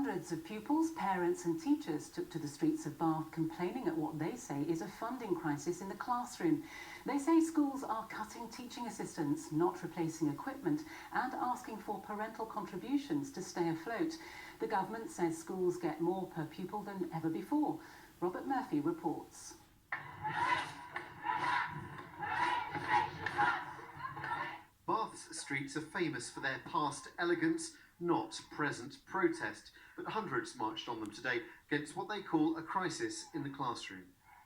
Hundreds of pupils, parents and teachers took to the streets of Bath complaining at what they say is a funding crisis in the classroom. They say schools are cutting teaching assistants, not replacing equipment, and asking for parental contributions to stay afloat. The government says schools get more per pupil than ever before. Robert Murphy reports. Bath's streets are famous for their past elegance, not present protest, but hundreds marched on them today against what they call a crisis in the classroom.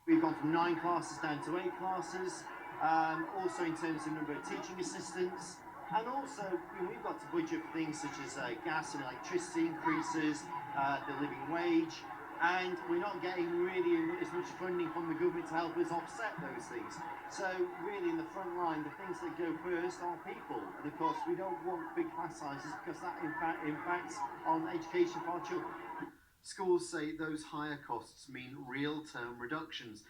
We've gone from 9 classes down to 8 classes, also in terms of number of teaching assistants, and also we've got to budget for things such as gas and electricity increases, the living wage, and we're not getting really as much funding from the government to help us offset those things. So really in the front line, the things that go first are people, and of course we don't want big class sizes because that impacts on education for our children. Schools say those higher costs mean real term reductions.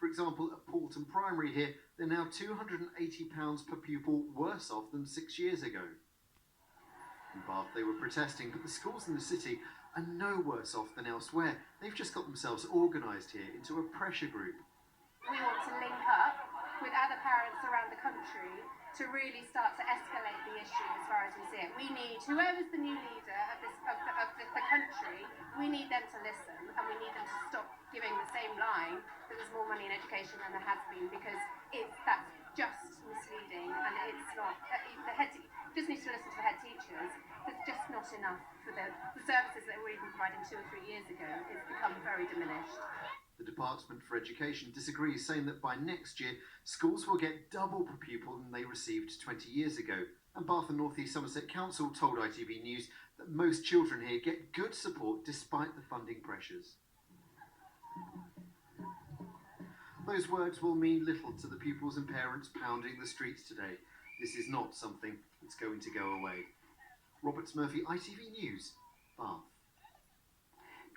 For example, at Poulton Primary here, they're now £280 per pupil worse off than 6 years ago. In Bath they were protesting, but the schools in the city are no worse off than elsewhere. They've just got themselves organised here into a pressure group. We want to link up with other parents around the country to really start to escalate the issue as far as we see it. We need, whoever's the new leader of the country, we need them to listen, and we need them to stop giving the same line that there's more money in education than there has been, because that's just misleading, and it's not. The head just needs to listen to the head teachers. There's just not enough for the services that were even providing 2 or 3 years ago. It's become very diminished. The Department for Education disagrees, saying that by next year, schools will get double per pupil than they received 20 years ago. And Bath and North East Somerset Council told ITV News that most children here get good support despite the funding pressures. Those words will mean little to the pupils and parents pounding the streets today. This is not something that's going to go away. Robert Murphy, ITV News, Bath.